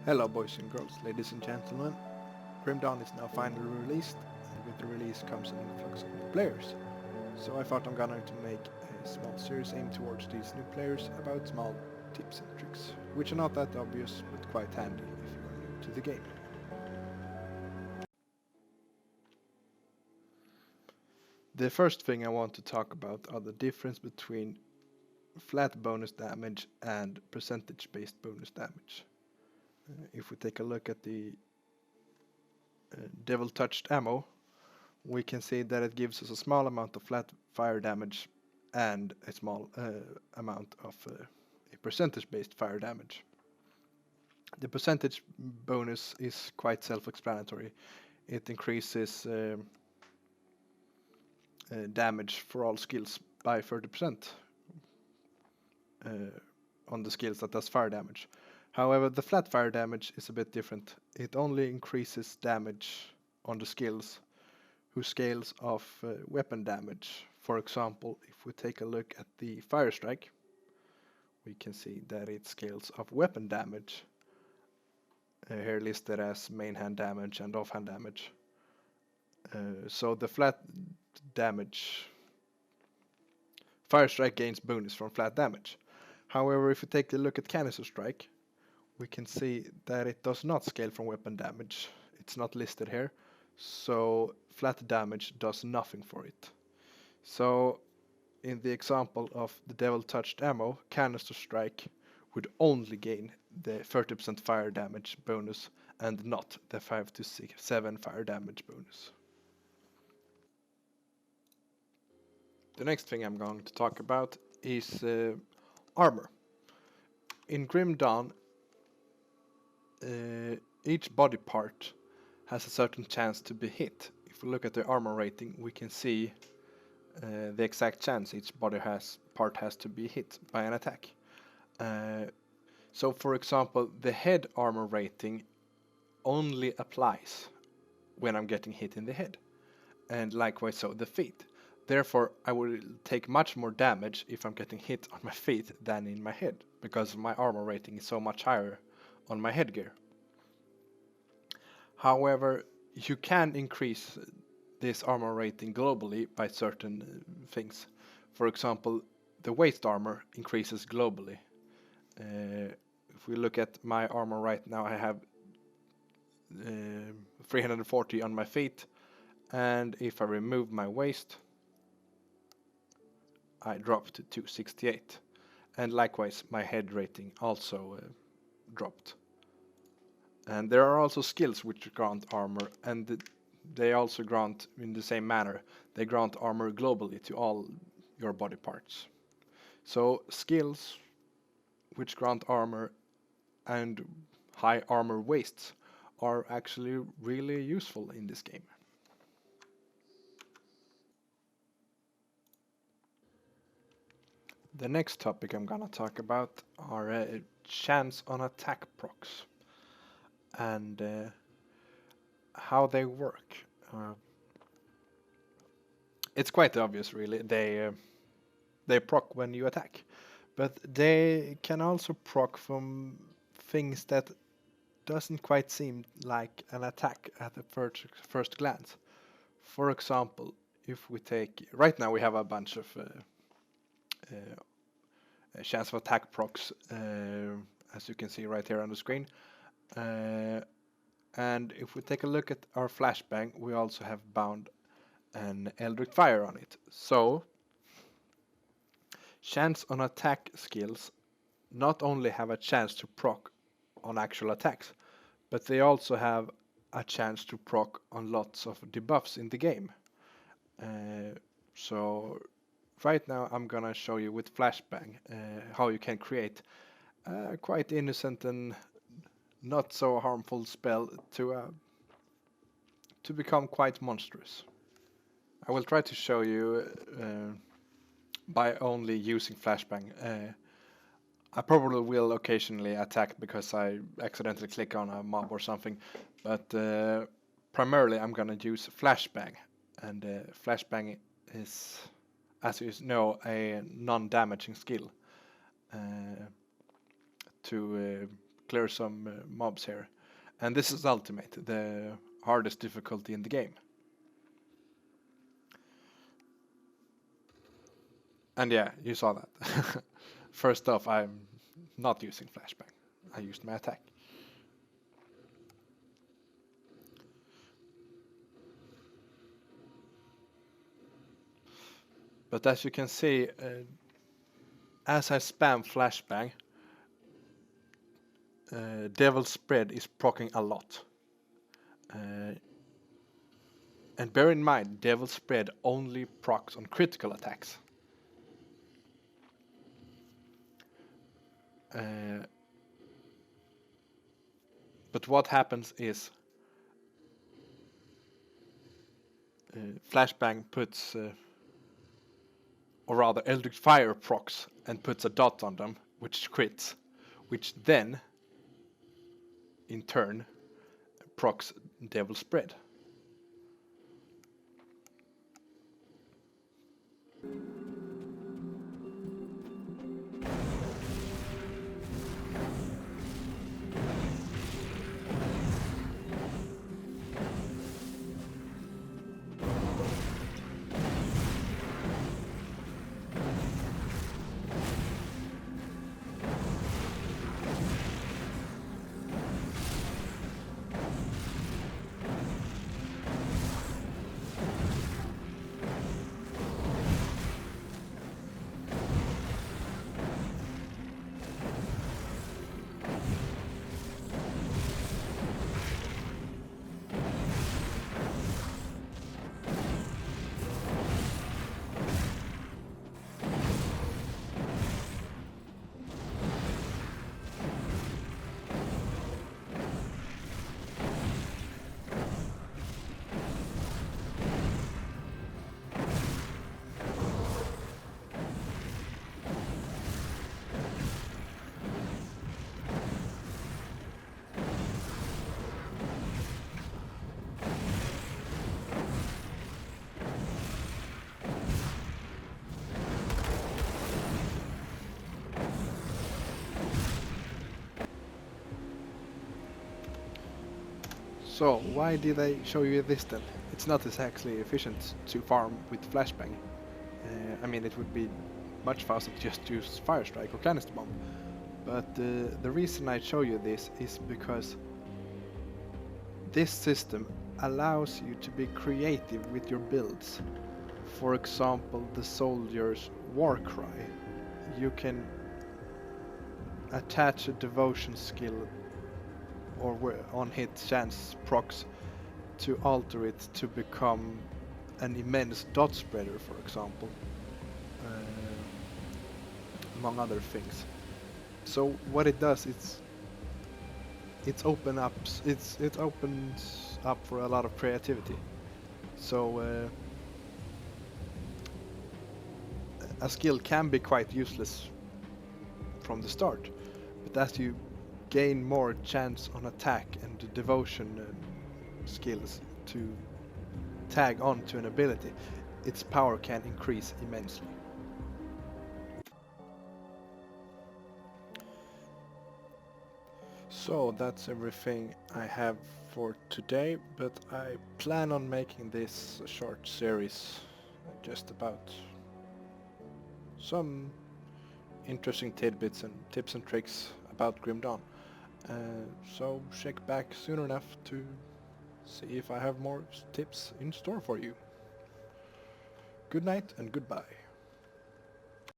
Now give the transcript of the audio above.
Hello boys and girls, ladies and gentlemen. Grim Dawn is now finally released, and with the release comes an influx of new players. So I thought I'm gonna to make a small series aimed towards these new players about small tips and tricks, which are not that obvious but quite handy if you are new to the game. The first thing I want to talk about are the difference between flat bonus damage and percentage based bonus damage. If we take a look at the Devil Touched ammo, we can see that it gives us a small amount of flat fire damage and a small amount of a percentage-based fire damage. The percentage bonus is quite self-explanatory. It increases damage for all skills by 30% on the skills that does fire damage. However, the flat fire damage is a bit different. It only increases damage on the skills whose scales of weapon damage. For example, if we take a look at the Fire Strike, we can see that it scales of weapon damage, here listed as main hand damage and offhand damage. So the flat damage, Fire Strike gains bonus from flat damage. However, if we take a look at Canister Strike, we can see that it does not scale from weapon damage. It's not listed here, so flat damage does nothing for it. So in the example of the Devil Touched ammo, Canister Strike would only gain the 30% fire damage bonus and not the 5 to 7 fire damage bonus. The next thing I'm going to talk about is armor. In Grim Dawn, each body part has a certain chance to be hit. If we look at the armor rating, we can see the exact chance each body part has to be hit by an attack. So for example, the head armor rating only applies when I'm getting hit in the head, and likewise so the feet. Therefore, I will take much more damage if I'm getting hit on my feet than in my head, because my armor rating is so much higher on my headgear. However, you can increase this armor rating globally by certain things. For example, the waist armor increases globally. If we look at my armor right now, I have 340 on my feet, and if I remove my waist, I drop to 268. And likewise, my head rating also dropped. And there are also skills which grant armor, and they also grant in the same manner. They grant armor globally to all your body parts. So skills which grant armor and high armor wastes are actually really useful in this game. The next topic I'm gonna talk about are chance on attack procs and how they work. It's quite obvious, really. They proc when you attack, but they can also proc from things that doesn't quite seem like an attack at the first glance. For example, if we take right now we have a bunch of chance of attack procs, as you can see right here on the screen. And if we take a look at our flashbang, we also have bound an Eldritch Fire on it. So, chance on attack skills not only have a chance to proc on actual attacks, but they also have a chance to proc on lots of debuffs in the game. So right now I'm gonna show you with flashbang how you can create a quite innocent and not so harmful spell to become quite monstrous. I will try to show you by only using flashbang. I probably will occasionally attack because I accidentally click on a mob or something, but primarily I'm gonna use flashbang, and flashbang is, as you know, a non-damaging skill to clear some mobs here. And this is Ultimate, the hardest difficulty in the game. And yeah, you saw that. First off, I'm not using flashbang. I used my attack. But as you can see, as I spam flashbang, Devil's Spread is proccing a lot. And bear in mind, Devil's Spread only procs on critical attacks. But what happens is Flashbang puts, or rather Eldritch Fire procs and puts a dot on them, which crits, which then, in turn, procs Devil's Spread. So, why did I show you this then? It's not exactly efficient to farm with flashbang. I mean, it would be much faster to just use Fire Strike or Canister Bomb. But the reason I show you this is because this system allows you to be creative with your builds. For example, the Soldier's War Cry. You can attach a devotion skill or on hit chance procs to alter it to become an immense dot spreader, for example, among other things. So what it does, it opens up for a lot of creativity. So a skill can be quite useless from the start, but as you gain more chance on attack and devotion skills to tag on to an ability, its power can increase immensely. So that's everything I have for today, but I plan on making this a short series just about some interesting tidbits and tips and tricks about Grim Dawn. So check back soon enough to see if I have more tips in store for you. Good night and goodbye.